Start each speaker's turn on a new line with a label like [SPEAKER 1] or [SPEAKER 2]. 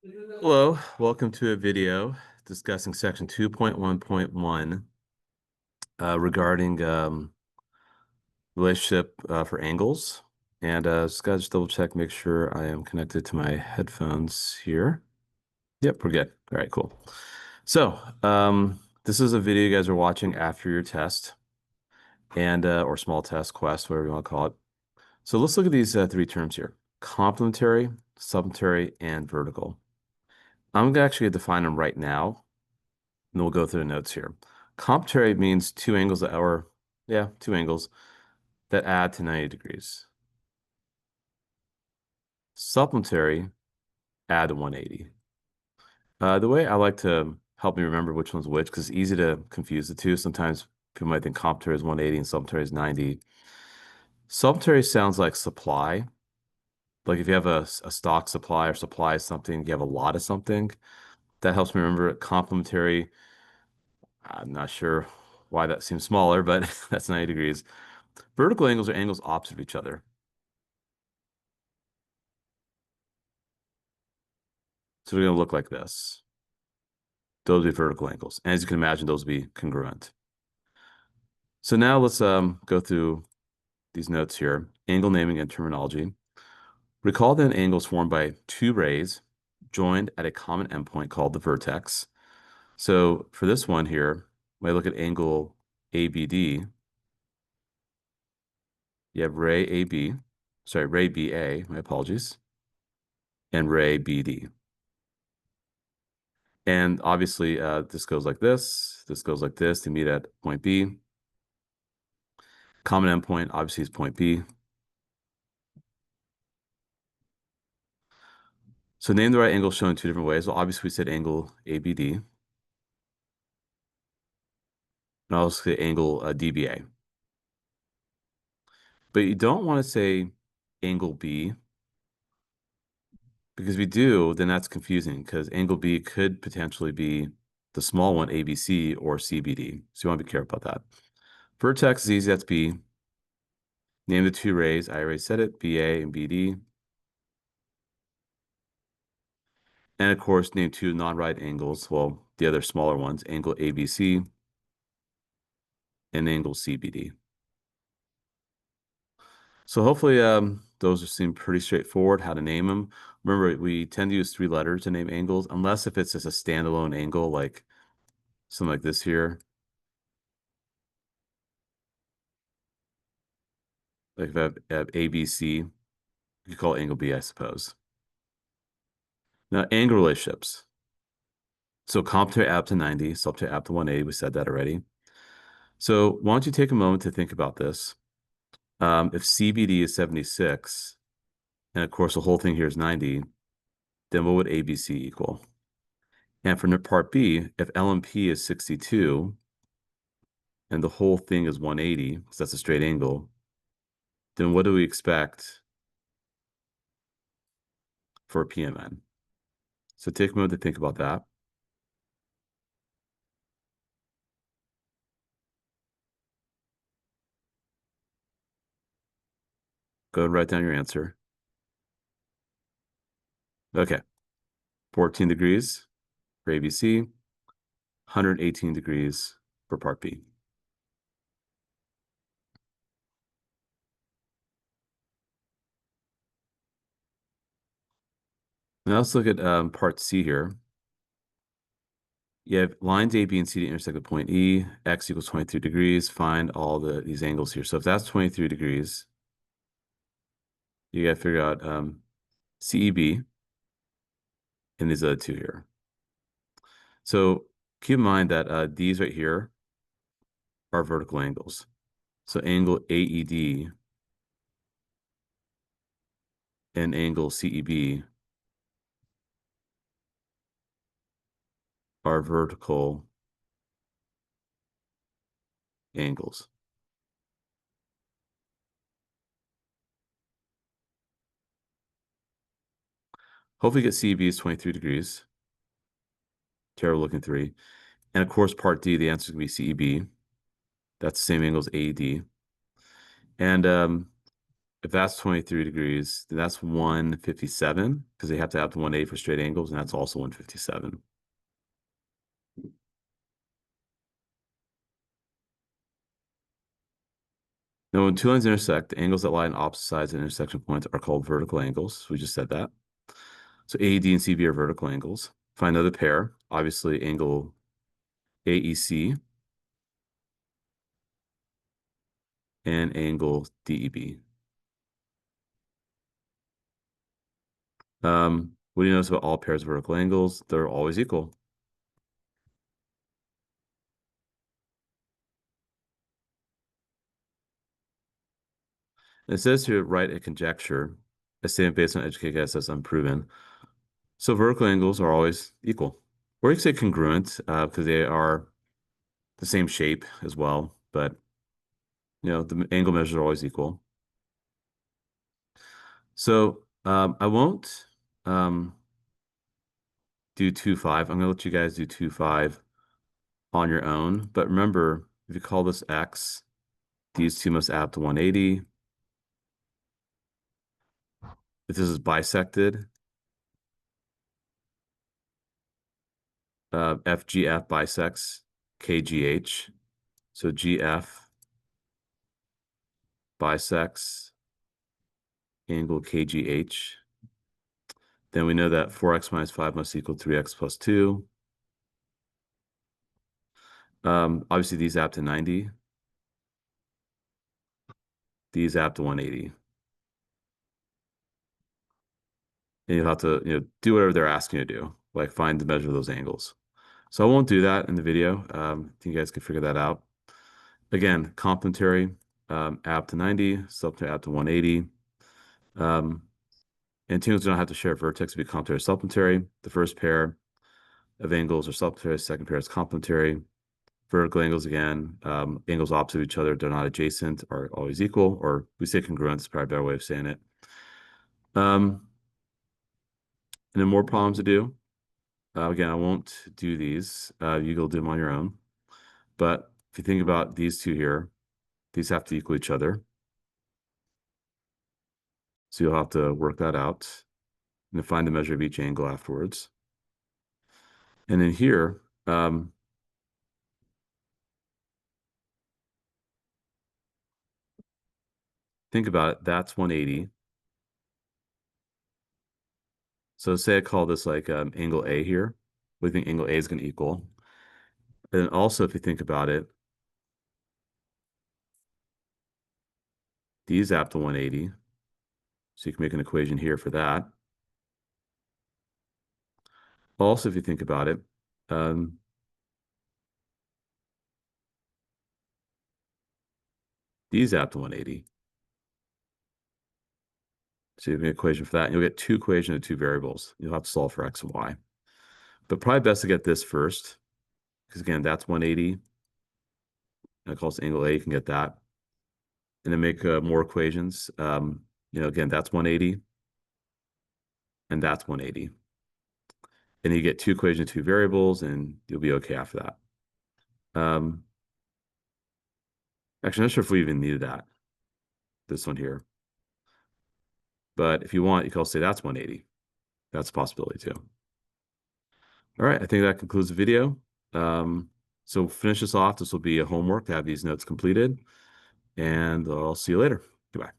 [SPEAKER 1] Hello, welcome to a video discussing section 2.1.1 regarding relationship for angles. And just gotta just double check, make sure I am connected to my headphones here. Yep, we're good. All right, cool. So this is a video you guys are watching after your test and or small test, quest, whatever you want to call it. So let's look at these three terms here: complementary, supplementary, and vertical. I'm gonna actually define them right now. And we'll go through the notes here. Complementary means two angles that are, yeah, two angles that add to 90 degrees. Supplementary, add to 180. The way I like to help me remember which one's which, because it's easy to confuse the two. Sometimes people might think complementary is 180 and supplementary is 90. Supplementary sounds like supply. Like if you have a stock supply or supply something, you have a lot of something. That helps me remember it. Complementary, I'm not sure why that seems smaller, but that's 90 degrees. Vertical angles are angles opposite of each other. So they're going to look like this. Those will be vertical angles. And as you can imagine, those will be congruent. So now let's go through these notes here. Angle naming and terminology. Recall that an angle is formed by two rays joined at a common endpoint called the vertex. So for this one here, when I look at angle ABD, you have ray AB, sorry, ray BA, my apologies, and ray BD. And obviously, this goes like this goes like this to meet at point B. Common endpoint obviously is point B. So name the right angle shown in two different ways. Well, obviously we said angle ABD. And also say angle DBA. But you don't want to say angle B, because if we do, then that's confusing, because angle B could potentially be the small one, ABC, or CBD. So you want to be careful about that. Vertex is easy, that's B. Name the two rays. I already said it, BA and BD. And of course, name two non-right angles. Well, the other smaller ones, angle ABC and angle CBD. So hopefully those seem pretty straightforward how to name them. Remember, we tend to use three letters to name angles, unless if it's just a standalone angle, like something like this here. Like if I have ABC, you could call it angle B, I suppose. Now, angle relationships. So complementary add up to 90, supplementary add up to 180. We said that already. So why don't you take a moment to think about this? If CBD is 76, and of course the whole thing here is 90, then what would ABC equal? And for part B, if LMP is 62 and the whole thing is 180, because that's a straight angle, then what do we expect for PMN? So take a moment to think about that. Go and write down your answer. Okay, 14 degrees for ABC, 118 degrees for part B. Now let's look at part C here. You have lines A, B, and C to intersect at point E. X equals 23 degrees. Find all these angles here. So if that's 23 degrees, you got to figure out CEB and these other two here. So keep in mind that these right here are vertical angles. So angle AED and angle CEB are vertical angles. Hopefully you get CEB is 23 degrees. Terrible looking three. And of course, part D, the answer is going to be CEB. That's the same angle as AED. And if that's 23 degrees, then that's 157 because they have to have the 180 for straight angles, and that's also 157. Now, when two lines intersect, the angles that lie on opposite sides of intersection points are called vertical angles. We just said that. So AED and CB are vertical angles. Find another pair, obviously angle AEC and angle DEB. What do you notice about all pairs of vertical angles? They're always equal. It says here, write a conjecture, a statement based on educated guess that's unproven. So vertical angles are always equal. Or you could say congruent, because they are the same shape as well, but the angle measures are always equal. So I won't do 2,5. I'm gonna let you guys do 2,5 on your own. But remember, if you call this X, these two must add to 180. If this is bisected, FGF bisects KGH. So GF bisects angle KGH. Then we know that 4x minus 5 must equal 3x plus 2. Obviously, these add to 90. These add to 180. And you'll have to do whatever they're asking you to do, like find the measure of those angles. So I won't do that in the video. I think you guys can figure that out. Again, complementary, add to 90, supplementary add to 180. And tangents don't have to share vertex to be complementary or supplementary. The first pair of angles are supplementary, second pair is complementary. Vertical angles, again, angles opposite of each other, they're not adjacent, are always equal, or we say congruent, is probably a better way of saying it. And then more problems to do. Again, I won't do these. You go do them on your own. But if you think about these two here, these have to equal each other. So you'll have to work that out and then find the measure of each angle afterwards. And then here, think about it, that's 180. So say I call this like angle A here. We think angle A is going to equal. And also, if you think about it, these add to 180. So you can make an equation here for that. Also, if you think about it, these add to 180. So you have an equation for that. And you'll get two equations of two variables. You'll have to solve for x and y. But probably best to get this first, because again, that's 180. And it calls angle A, you can get that. And then make more equations. Again, that's 180. And that's 180. And you get two equations, two variables, and you'll be okay after that. Actually, I'm not sure if we even needed that, this one here. But if you want, you can also say that's 180. That's a possibility too. All right, I think that concludes the video. So finish this off. This will be a homework to have these notes completed. And I'll see you later. Goodbye.